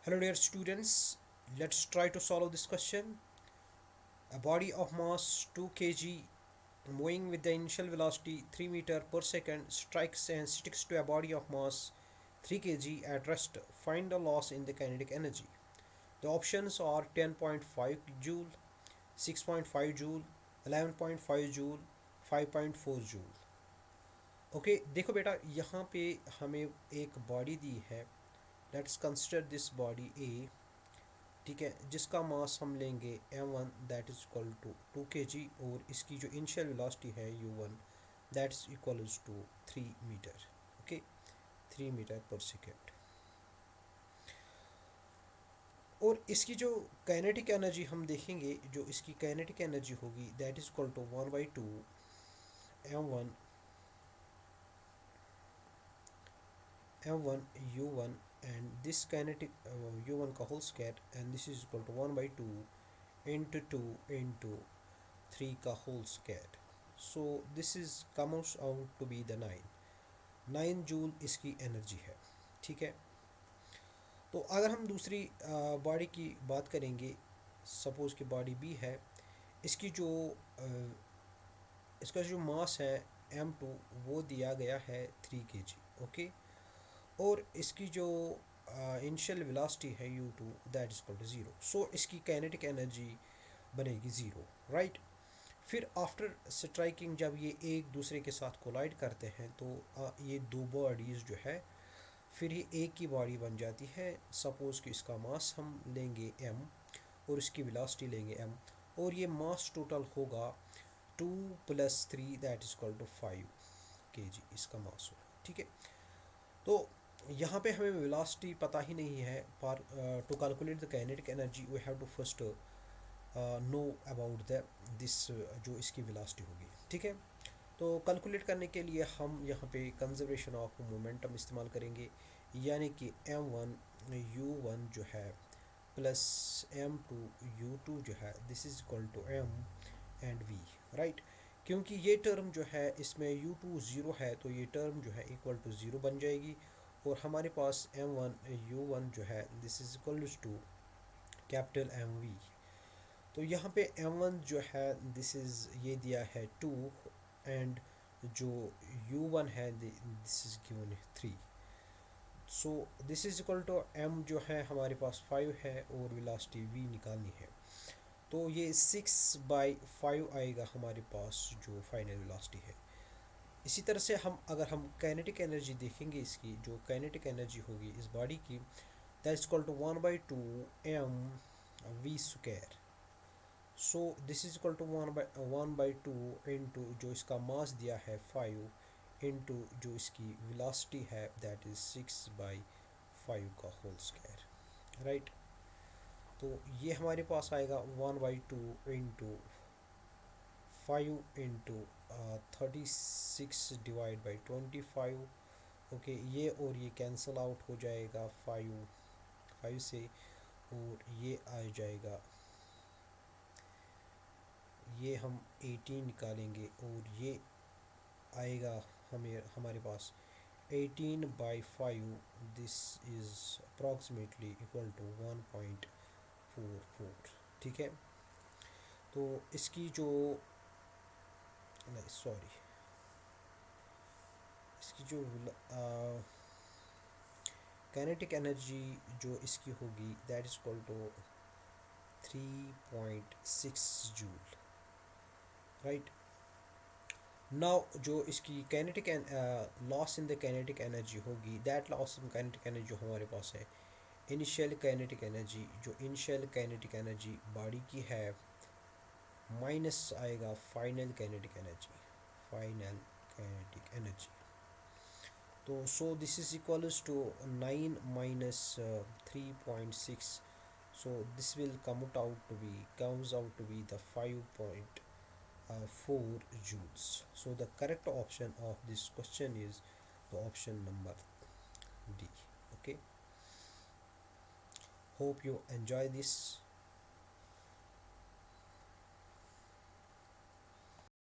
Hello dear students, let's try to solve this question. A body of mass 2 kg moving with the initial velocity 3 meter per second strikes and sticks to a body of mass 3 kg at rest. Find the loss in the kinetic energy. The options are 10.5 joule, 6.5 joule, 11.5 joule, 5.4 joule. Okay देखो बेटा यहाँ पे हमें एक body दी है. Let's consider this body A. ठीक है, जिसका मास हम लेंगे m1 that is equal to 2 kg और इसकी जो इनिशियल वेलोसिटी है u1 that's equal to 3 meter. Okay, 3 meter per second. और इसकी जो काइनेटिक एनर्जी हम देखेंगे, जो इसकी काइनेटिक एनर्जी होगी that is equal to 1/2 m1 u1 and this kinetic u1 का whole square and this is equal to 1/2 into 2 into 3 का whole square. So this is comes out to be the 9 joule इसकी energy है. ठीक है, तो अगर हम दूसरी बॉडी की बात करेंगे, सपोज कि बॉडी बी है. इसकी जो इसका जो मास है m2 वो दिया गया है 3 kg. ओके, और इसकी जो इनिशियल वेलोसिटी है u2 that is equal to 0. So इसकी काइनेटिक एनर्जी बनेगी 0, राइट. फिर आफ्टर स्ट्राइकिंग जब ये एक दूसरे के साथ कोलाइड करते हैं तो ये दो बॉडीज़ जो है फिर ये एक ही बॉडी बन जाती है. सपोज़ कि इसका मास हम लेंगे m और इसकी वेलोसिटी लेंगे m और ये मास टोटल होगा 2 + 3 that is equal to 5 kg इसका मास होगा. ठीक है, तो यहाँ पे हमें वेलोसिटी पता ही नहीं है. पर to calculate the kinetic energy we have to first know about the this जो इसकी वेलोसिटी होगी. ठीक है, तो कैलकुलेट करने के लिए हम यहाँ पे कंजर्वेशन ऑफ मोमेंटम इस्तेमाल करेंगे, यानी कि m1 u1 जो है प्लस m2 u2 जो है this is equal to m and v, right. क्योंकि ये टर्म जो है इसमें u2 ज़ीरो है तो ये टर्म जो है इक्वल टू ज़ीरो बन जाएगी और हमारे पास m1 u1 जो है this is equal to capital mv. तो यहाँ पे m1 जो है दिस इज़ ये दिया है 2 एंड जो u1 है this is given 3. So this is equal to m जो है हमारे पास 5 है और वेलोसिटी v निकालनी है. तो ये 6/5 आएगा हमारे पास जो फाइनल वेलोसिटी है. इसी तरह से अगर हम काइनेटिक एनर्जी देखेंगे, इसकी जो काइनेटिक एनर्जी होगी इस बॉडी की that is equal to 1/2 m v square. So this is equal to 1/2 into जो इसका मास दिया है 5 इंटू जो इसकी वेलोसिटी है दैट इज 6/5 का होल स्क्वायर, राइट. तो ये हमारे पास आएगा 1/2 into 5 into 36 divide by 25. Okay, ये और ये कैंसिल आउट हो जाएगा 5 से और ये आ जाएगा, ये हम 18 निकालेंगे और ये आएगा हमारे पास 18/5. This is approximately equal to 1.44. ठीक है, तो इसकी जो नहीं सॉरी इसकी जो काइनेटिक एनर्जी जो इसकी होगी that is equal to 3.6 joule, right. Now जो इसकी kinetic loss in the kinetic energy होगी, that loss in kinetic energy जो हमारे पास है इनिशियल काइनेटिक एनर्जी, जो इनिशियल काइनेटिक एनर्जी बॉडी की है माइनस आएगा फाइनल काइनेटिक एनर्जी. तो so this is equals to 9 minus 3.6. so this will comes out to be the 5.4 joules. So the correct option of this question is the option number D. Okay, hope you enjoy this.